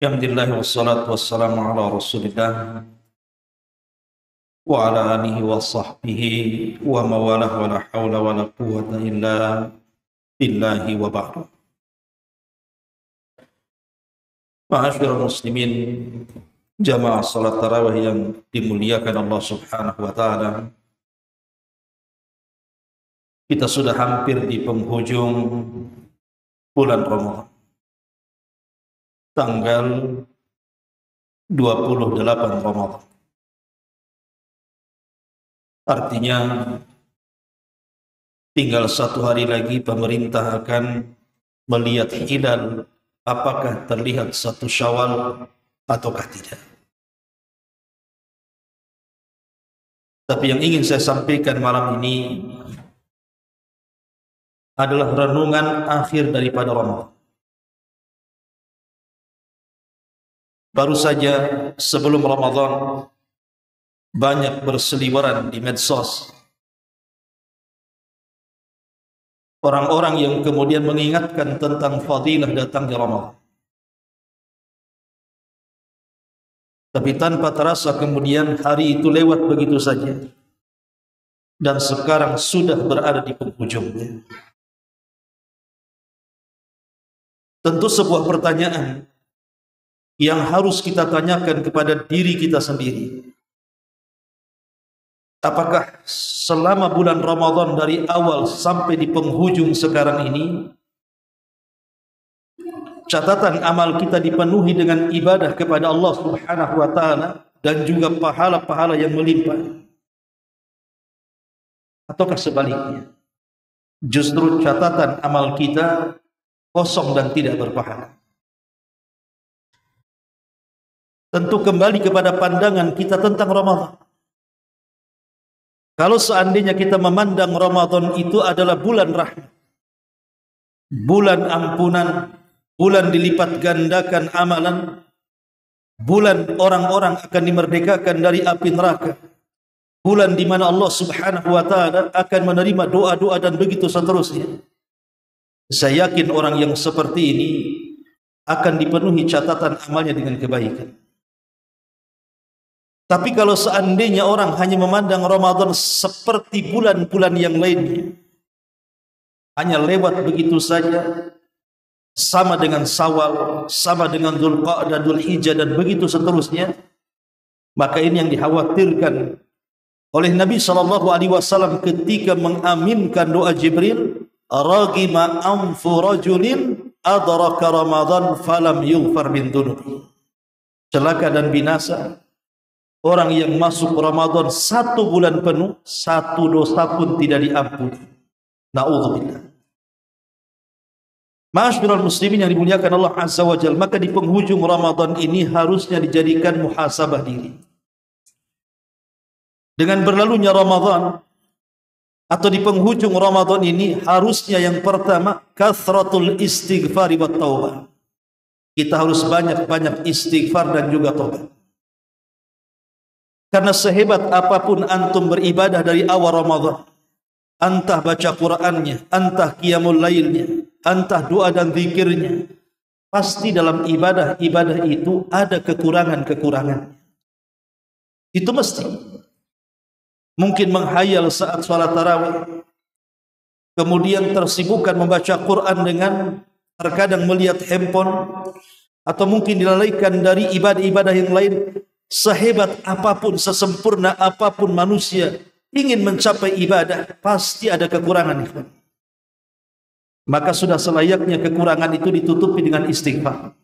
Alhamdulillah wassalatu wassalamu ala rasulillah wa ala alihi wa sahbihi wa mawalah wa la hawla wa la quwwata illa billahi wa ba'du. Ma'asyiral muslimin, jamaah salat tarawih yang dimuliakan Allah subhanahu wa ta'ala, kita sudah hampir di penghujung bulan Ramadan, tanggal 28 Ramadan. Artinya tinggal 1 hari lagi pemerintah akan melihat hilal, apakah terlihat 1 Syawal ataukah tidak. Tapi yang ingin saya sampaikan malam ini adalah renungan akhir daripada Ramadan. Baru saja sebelum Ramadan banyak berseliweran di medsos orang-orang yang kemudian mengingatkan tentang fadilah datangnya Ramadan. Tapi tanpa terasa kemudian hari itu lewat begitu saja, dan sekarang sudah berada di penghujungnya. Tentu sebuah pertanyaan yang harus kita tanyakan kepada diri kita sendiri. Apakah selama bulan Ramadan dari awal sampai di penghujung sekarang ini, catatan amal kita dipenuhi dengan ibadah kepada Allah subhanahu wa ta'ala dan juga pahala-pahala yang melimpah? Ataukah sebaliknya, justru catatan amal kita kosong dan tidak berpahala? Tentu kembali kepada pandangan kita tentang Ramadan. Kalau seandainya kita memandang Ramadan itu adalah bulan rahmat, bulan ampunan, bulan dilipat gandakan amalan, bulan orang-orang akan dimerdekakan dari api neraka, bulan di mana Allah subhanahu wa ta'ala akan menerima doa-doa dan begitu seterusnya, saya yakin orang yang seperti ini akan dipenuhi catatan amalnya dengan kebaikan. Tapi kalau seandainya orang hanya memandang Ramadan seperti bulan-bulan yang lainnya, hanya lewat begitu saja, sama dengan Syawal, sama dengan Dzulqa'dah, Dzulhijjah dan begitu seterusnya, maka ini yang dikhawatirkan oleh Nabi SAW ketika mengaminkan doa Jibril, ragima anfu rajulin adraka Ramadan falam yughfar min dhunubi. Celaka dan binasa orang yang masuk Ramadan 1 bulan penuh, 1 dosa pun tidak diampuni. Na'udzubillah. Ma'asyiral muslimin yang dimuliakan Allah Azza wa Jalla, maka di penghujung Ramadan ini harusnya dijadikan muhasabah diri. Dengan berlalunya Ramadan atau di penghujung Ramadan ini, harusnya yang pertama kathratul istighfar wa taubah. Kita harus banyak-banyak istighfar dan juga taubat. Karena sehebat apapun antum beribadah dari awal Ramadan, entah baca Qur'annya, entah qiyamul lailnya, entah doa dan zikirnya, pasti dalam ibadah-ibadah itu ada kekurangan-kekurangan. Itu mesti. Mungkin menghayal saat salat tarawih, kemudian tersibukkan membaca Quran dengan terkadang melihat handphone, atau mungkin dilalaikan dari ibadah-ibadah yang lain. Sehebat apapun, sesempurna apapun manusia ingin mencapai ibadah, pasti ada kekurangan. Maka sudah selayaknya kekurangan itu ditutupi dengan istighfar,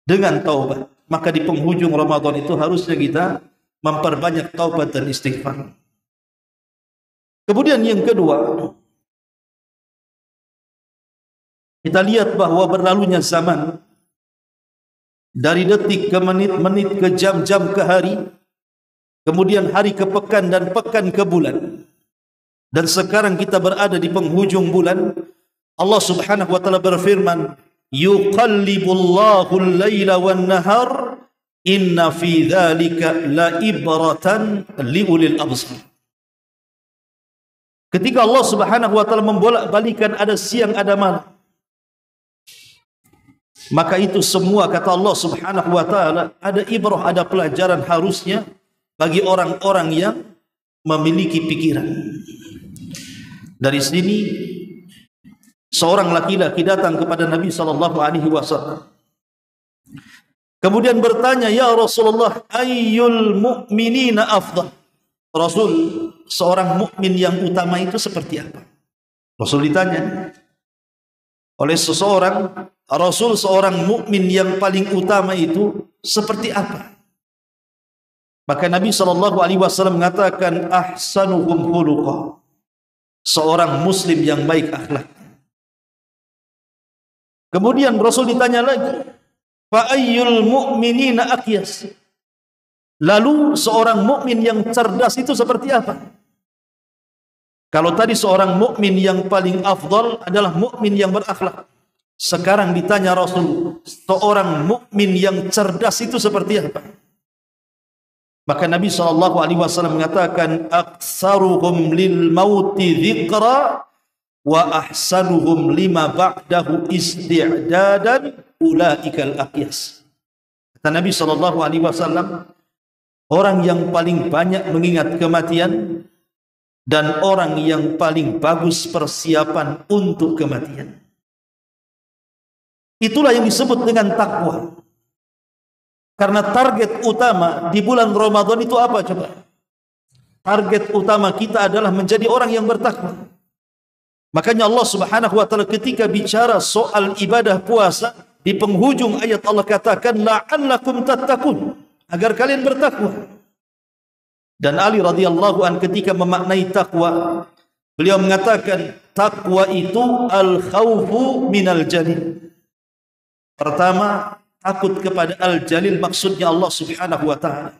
dengan taubat. Maka di penghujung Ramadan itu harusnya kita memperbanyak taubat dan istighfar. Kemudian yang kedua, kita lihat bahwa berlalunya zaman, dari detik ke menit-menit ke jam-jam ke hari, kemudian hari ke pekan dan pekan ke bulan, dan sekarang kita berada di penghujung bulan. Allah subhanahu wa ta'ala berfirman, yuqallibullahu al-laila wan-nahar inna fi dhalika la ibratan liulil absar. Ketika Allah subhanahu wa ta'ala membolak-balikan ada siang ada malam, Maka itu semua kata Allah Subhanahu wa taala ada ibrah, ada pelajaran harusnya bagi orang-orang yang memiliki pikiran. Dari sini seorang laki-laki datang kepada Nabi sallallahu alaihi wasallam. Kemudian bertanya, "Ya Rasulullah, ayyul mu'minina afdal?" Rasul, seorang mukmin yang utama itu seperti apa? Rasul ditanya oleh seseorang, Rasul, seorang mukmin yang paling utama itu seperti apa? Maka Nabi SAW mengatakan, ahsanuhum khuluqa, seorang muslim yang baik akhlak. Kemudian Rasul ditanya lagi, fa ayyul mu'minina aqyas, lalu seorang mukmin yang cerdas itu seperti apa? Kalau tadi seorang mukmin yang paling afdal adalah mukmin yang berakhlak, sekarang ditanya Rasul, seorang mukmin yang cerdas itu seperti apa? Maka Nabi SAW mengatakan, aktsaruhum lil mauti dzikra wa ahsanuhum lima ba'dahu isti'dadan ulaikal aqyas. Kata Nabi SAW, orang yang paling banyak mengingat kematian dan orang yang paling bagus persiapan untuk kematian. Itulah yang disebut dengan takwa. Karena target utama di bulan Ramadan itu apa coba? Target utama kita adalah menjadi orang yang bertakwa. Makanya Allah Subhanahu wa taala ketika bicara soal ibadah puasa, di penghujung ayat Allah katakan la'allakum tattaqun, agar kalian bertakwa. Dan Ali radhiyallahu an ketika memaknai takwa, beliau mengatakan takwa itu al-khawfu minal jalil. Pertama, takut kepada al-jalil, maksudnya Allah Subhanahu wa taala.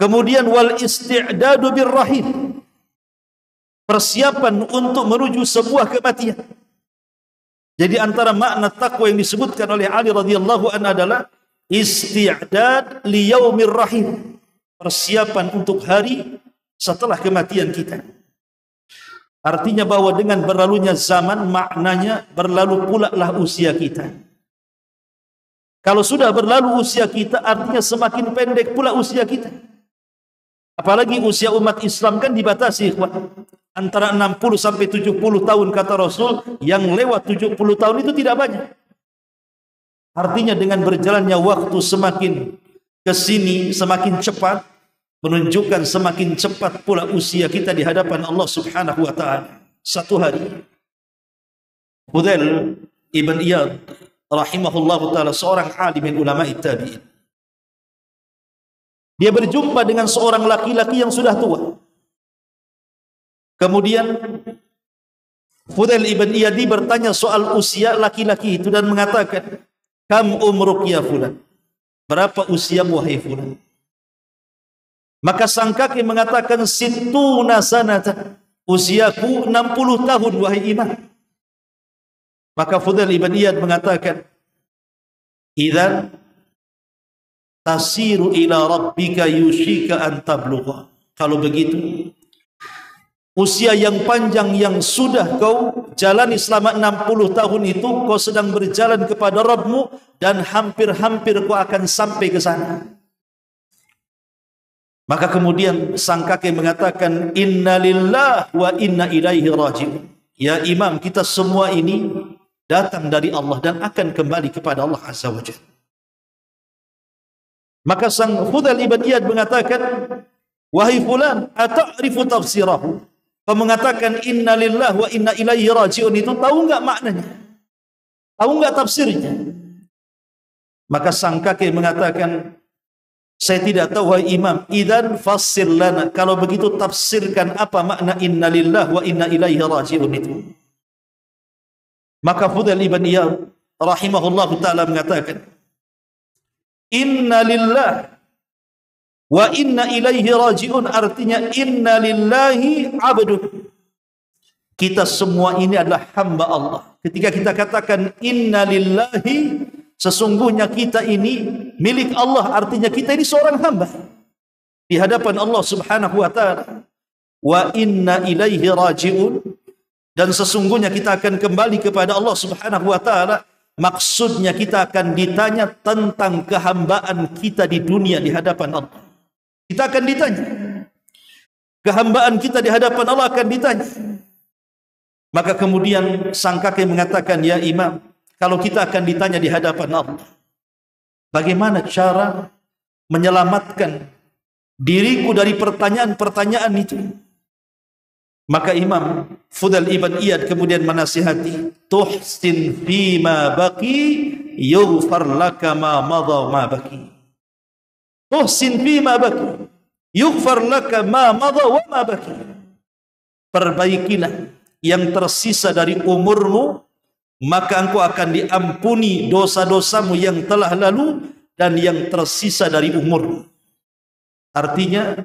Kemudian wal isti'dadu birrahim, persiapan untuk menuju sebuah kematian. Jadi antara makna takwa yang disebutkan oleh Ali radhiyallahu an adalah isti'dad li yaumir rahim, persiapan untuk hari setelah kematian kita. Artinya bahwa dengan berlalunya zaman, maknanya berlalu pula lah usia kita. Kalau sudah berlalu usia kita, artinya semakin pendek pula usia kita. Apalagi usia umat Islam kan dibatasi, antara 60 sampai 70 tahun kata Rasul, yang lewat 70 tahun itu tidak banyak. Artinya dengan berjalannya waktu semakin ke sini semakin cepat, menunjukkan semakin cepat pula usia kita di hadapan Allah Subhanahu wa taala. Satu hari Fudail ibn Iyad rahimahullahu taala, seorang alim min ulama tabi'in, dia berjumpa dengan seorang laki-laki yang sudah tua. Kemudian Fudail ibn Iyad bertanya soal usia laki-laki itu dan mengatakan, kam umruk ya fulan, berapa usiamu wahai fulan? Maka sang kakek mengatakan, sittuna sanatan, usiaku 60 tahun wahai imam. Maka Fudail ibn Iyad mengatakan, idzan tasiru ila rabbika yushika an tablugha. Kalau begitu, usia yang panjang yang sudah kau jalani selama 60 tahun itu, kau sedang berjalan kepada Rabbmu dan hampir-hampir kau akan sampai ke sana. Maka kemudian sang kakek mengatakan, inna lillah wa inna ilaihi raji'un. Ya imam, kita semua ini datang dari Allah dan akan kembali kepada Allah Azza wa Jalla. Maka sang Fudail ibn Iyad mengatakan, wahai fulan, ata'rifu tafsirahu? Kau mengatakan inna lillah wa inna ilaihi raji'un itu, tahu enggak maknanya? Tahu enggak tafsirnya? Maka sang kakek mengatakan, saya tidak tahu wahai imam. Idzan fassir lana, kalau begitu tafsirkan apa makna inna lillah wa inna ilaihi raji'un itu. Maka Fudail ibn Iyad rahimahullahu taala mengatakan, inna lillah wa inna ilaihi raji'un, artinya inna lillahi abdun, kita semua ini adalah hamba Allah. Ketika kita katakan inna lillahi, sesungguhnya kita ini milik Allah, artinya kita ini seorang hamba di hadapan Allah Subhanahu wa taala. Wa inna ilaihi raji'un, dan sesungguhnya kita akan kembali kepada Allah Subhanahu wa taala. Maksudnya kita akan ditanya tentang kehambaan kita di dunia di hadapan Allah. Kita akan ditanya. Kehambaan kita di hadapan Allah akan ditanya. Maka kemudian sang kakek mengatakan, "Ya Imam, kalau kita akan ditanya di hadapan Allah, bagaimana cara menyelamatkan diriku dari pertanyaan-pertanyaan itu?" Maka Imam Fudail ibn Iyad kemudian menasihati, "Tuhsin fima baqi yughfar laka ma madha ma baqi." Tuhsin fima baqi yughfar laka ma madha wa ma baqi. Perbaikilah yang tersisa dari umurmu, maka engkau akan diampuni dosa-dosamu yang telah lalu dan yang tersisa dari umurmu. Artinya,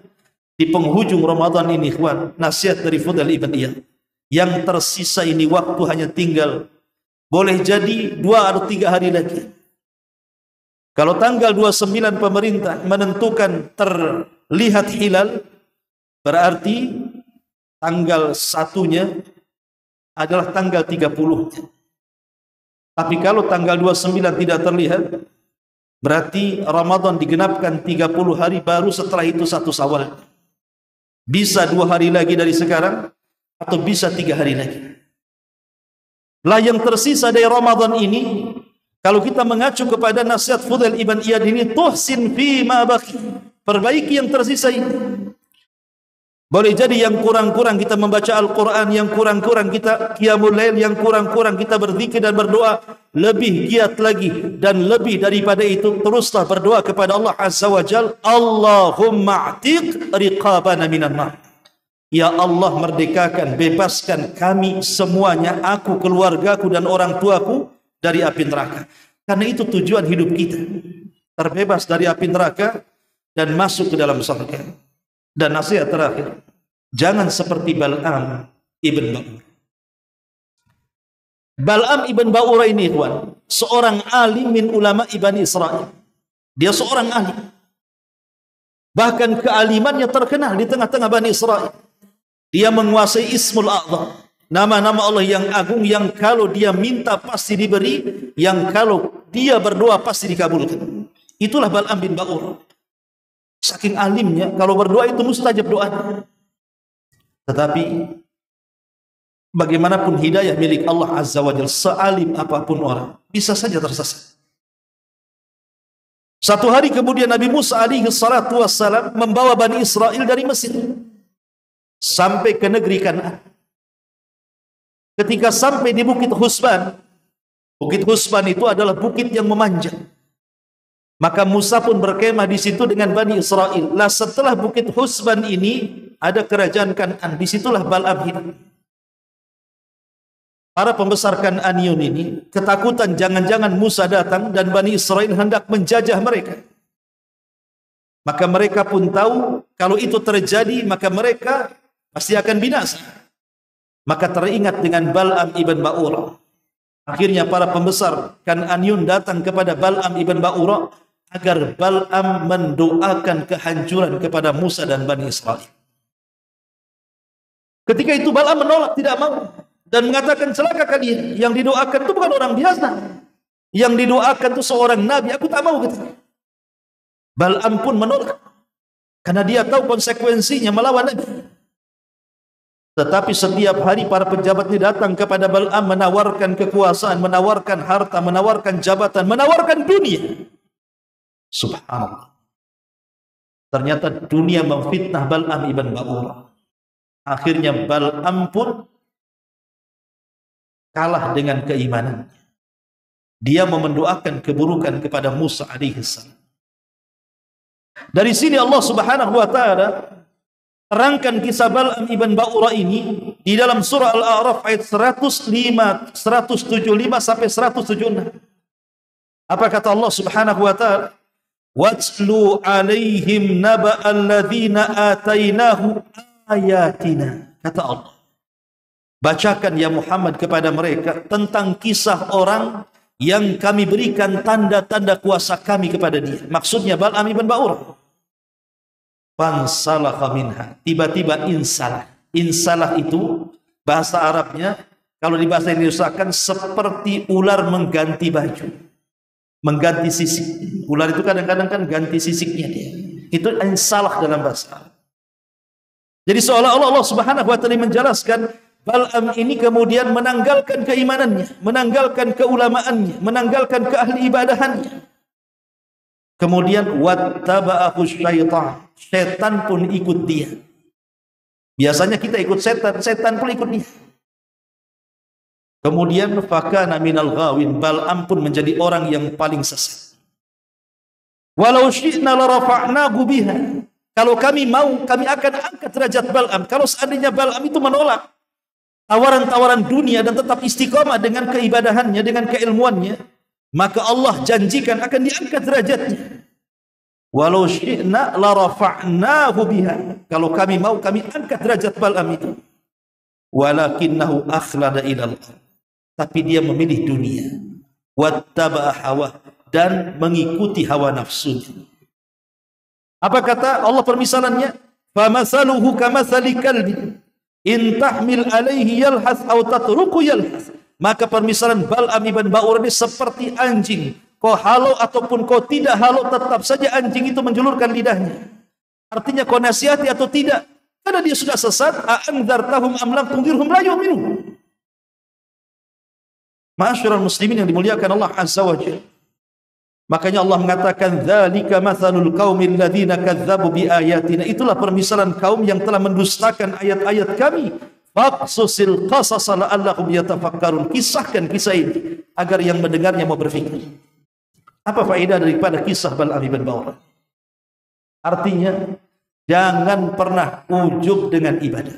di penghujung Ramadan ini, ikhwan, nasihat dari Fudail ibn Iyad, yang tersisa ini waktu hanya tinggal, boleh jadi 2 atau 3 hari lagi. Kalau tanggal 29 pemerintah menentukan terlihat hilal, berarti tanggal 1-nya adalah tanggal 30. Tapi kalau tanggal 29 tidak terlihat, berarti Ramadan digenapkan 30 hari, baru setelah itu 1 Syawal. Bisa 2 hari lagi dari sekarang, atau bisa 3 hari lagi. Lah yang tersisa dari Ramadan ini, kalau kita mengacu kepada nasihat Fudail ibn Iyad ini, tuhsin fi ma baqi, perbaiki yang tersisa ini. Boleh jadi yang kurang-kurang kita membaca Al-Quran, yang kurang-kurang kita qiyamul lail, yang kurang-kurang kita berzikir dan berdoa, lebih giat lagi dan lebih daripada itu, teruslah berdoa kepada Allah Azza wa Jal, Allahumma a'tiq riqabana minan nar. Ya Allah, merdekakan, bebaskan kami semuanya, aku, keluargaku dan orang tuaku dari api neraka. Karena itu tujuan hidup kita, terbebas dari api neraka dan masuk ke dalam surga. Dan nasihat terakhir, jangan seperti Bal'am ibn Ba'ur. Bal'am ibn Ba'ur ini, ikhwan, seorang alim min ulama Ibani Israel. Dia seorang alim. Bahkan kealimannya terkenal di tengah-tengah Bani Israel. Dia menguasai Ismul A'zam, nama-nama Allah yang agung, yang kalau dia minta pasti diberi, yang kalau dia berdoa pasti dikabulkan. Itulah Bal'am bin Ba'ur. Saking alimnya, kalau berdoa itu mustajab doanya. Tetapi bagaimanapun hidayah milik Allah Azza wa Jalla, sealim apapun orang, bisa saja tersesat. Satu hari kemudian Nabi Musa alaihi salatu wassalam membawa Bani Israel dari Mesir sampai ke negeri Kanaan. Ketika sampai di Bukit Husban, Bukit Husban itu adalah bukit yang memanjang. Maka Musa pun berkemah di situ dengan Bani Israel. Lah setelah Bukit Husban ini ada kerajaan Kanaan. Disitulah Bal'am hidup. Para pembesar Kan'aniyun ini ketakutan jangan-jangan Musa datang dan Bani Israel hendak menjajah mereka. Maka mereka pun tahu kalau itu terjadi maka mereka pasti akan binasa. Maka teringat dengan Bal'am ibn Ba'ur. Akhirnya para pembesar Kan'aniyun datang kepada Bal'am ibn Ba'ur agar Bal'am mendoakan kehancuran kepada Musa dan Bani Israel. Ketika itu Bal'am menolak, tidak mau, dan mengatakan, celaka kalian, yang didoakan itu bukan orang biasa, yang didoakan itu seorang nabi, aku tak mau. Bal'am pun menolak, karena dia tahu konsekuensinya melawan nabi. Tetapi setiap hari para pejabat ini datang kepada Bal'am menawarkan kekuasaan, menawarkan harta, menawarkan jabatan, menawarkan dunia. Subhanallah. Ternyata dunia memfitnah Bal'am ibn Ba'ur. Akhirnya Bal'am pun kalah dengan keimanannya. Dia mendoakan keburukan kepada Musa alaihissalam. Dari sini Allah Subhanahu wa taala terangkan kisah Bal'am ibn Ba'ur ini di dalam surah Al-A'raf ayat 175 sampai 176. Apa kata Allah Subhanahu wa taala? Watlu alaihim naba'al ladzina atainahu ayatina. Kata Allah, bacakan ya Muhammad kepada mereka tentang kisah orang yang kami berikan tanda-tanda kuasa kami kepada dia. Maksudnya Bal'am ibn Ba'ur. Fansalakha minha, tiba-tiba insalah. Insalah itu Bahasa Arabnya, kalau di bahasa Indonesia kan seperti ular mengganti baju, mengganti sisik. Ular itu kadang-kadang kan ganti sisiknya dia. Itu yang salah dalam bahasa Arab. Jadi seolah-olah Allah Subhanahu wa taala menjelaskan Bal'am ini kemudian menanggalkan keimanannya, menanggalkan keulamaannya, menanggalkan keahli ibadahannya. Kemudian wattaba'ahu syaitan, setan pun ikut dia. Biasanya kita ikut setan, setan pun ikut dia. Kemudian fakana minal ghawin, Bal'am pun menjadi orang yang paling sesat. Walau syi'na la rafa'nahu biha. Kalau kami mau, kami akan angkat derajat Bal'am. Kalau seandainya Bal'am itu menolak tawaran-tawaran dunia dan tetap istiqamah dengan keibadahannya, dengan keilmuannya, maka Allah janjikan akan diangkat derajatnya. Walau syi'na la rafa'nahu biha. Kalau kami mau, kami angkat derajat Bal'am itu. Walakinnahu akhlada ilal ardh. Tapi dia memilih dunia. Wattaba'a hawa, dan mengikuti hawa nafsunya. Apa kata Allah permisalannya? Famathaluhu kamathali kalbin in tahmil alaihi yalhath aw tatruku yalhath. Maka permisalan Bal'am ibn Ba'ur ini seperti anjing. Kau halau ataupun kau tidak halau, tetap saja anjing itu menjulurkan lidahnya. Artinya kau nasihati atau tidak, karena dia sudah sesat. A'andzartahum am lam tunzirhum la yu'minun. Ma'asyiral muslimin yang dimuliakan Allah Azza wa Jalla. Makanya Allah mengatakan dzalika matsalul qaumil ladzina kadzdzabu biayatina. Itulah permisalan kaum yang telah mendustakan ayat-ayat kami. Faqsusil qasasa la'allahum yatafakkarun. Kisahkan kisah ini agar yang mendengarnya mau berfikir. Apa faedah daripada kisah Bal'am ibn Ba'ur? Artinya jangan pernah ujub dengan ibadah.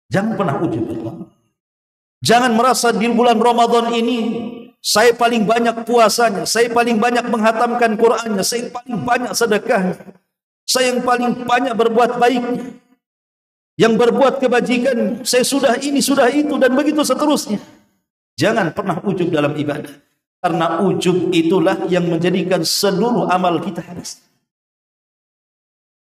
Jangan pernah ujub. Jangan merasa di bulan Ramadan ini saya paling banyak puasanya, saya paling banyak menghatamkan Qur'annya, saya paling banyak sedekahnya, saya yang paling banyak berbuat baiknya, yang berbuat kebajikan, saya sudah ini, sudah itu, dan begitu seterusnya. Jangan pernah ujub dalam ibadah, karena ujub itulah yang menjadikan seluruh amal kita habis.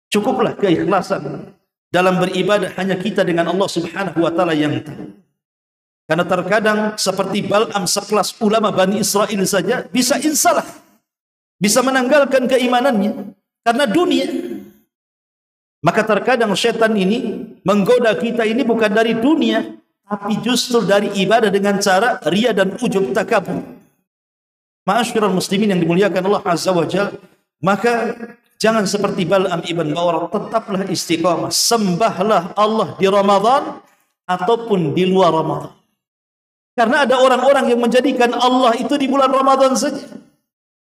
Cukuplah keikhlasan dalam beribadah hanya kita dengan Allah Subhanahu wa taala yang tahu. Karena terkadang seperti Bal'am sekelas ulama Bani Israel saja bisa insalah, bisa menanggalkan keimanannya karena dunia. Maka terkadang syaitan ini menggoda kita ini bukan dari dunia, tapi justru dari ibadah dengan cara ria dan ujub takabur. Ma'asyiral muslimin yang dimuliakan Allah Azza wa Jalla, maka jangan seperti Bal'am ibn Ba'ur, tetaplah istiqamah, sembahlah Allah di Ramadan ataupun di luar Ramadan. Karena ada orang-orang yang menjadikan Allah itu di bulan Ramadan saja.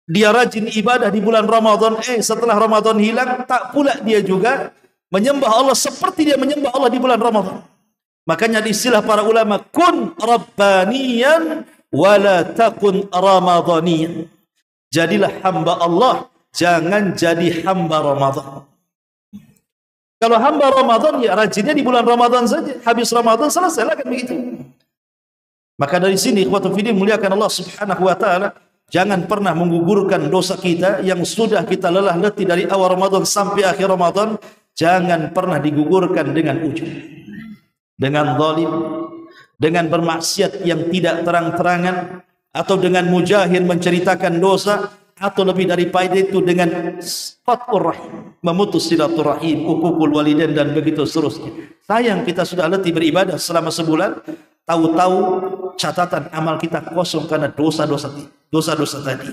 Dia rajin ibadah di bulan Ramadan, setelah Ramadan hilang, tak pula dia juga menyembah Allah seperti dia menyembah Allah di bulan Ramadan. Makanya di istilah para ulama, kun rabbaniyan wala takun ramadaniyan. Jadilah hamba Allah, jangan jadi hamba Ramadan. Kalau hamba Ramadan, ya rajinnya di bulan Ramadan saja. Habis Ramadan selesai lah, kan begitu. Maka dari sini ikhwatul fillah muliakan Allah Subhanahu wa taala, jangan pernah menggugurkan dosa kita yang sudah kita lelah letih dari awal Ramadan sampai akhir Ramadan. Jangan pernah digugurkan dengan ujub, dengan zalim, dengan bermaksiat yang tidak terang-terangan, atau dengan mujahir menceritakan dosa, atau lebih daripada itu dengan fathur rahim, memutus silaturahim, uququl walidain, dan begitu seterusnya. Sayang kita sudah letih beribadah selama sebulan, tahu-tahu catatan amal kita kosong karena dosa-dosa tadi.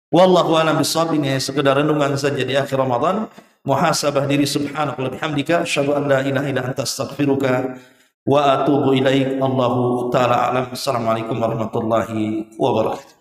Wallahu a'lam bishawab. Ini sekedar renungan saja di akhir Ramadan. Muhasabah diri subhanaka wa bihamdika, asyhadu an la ilaha illa anta, astaghfiruka wa atubu ilaik. Allahu taala alam. Assalamualaikum warahmatullahi wabarakatuh.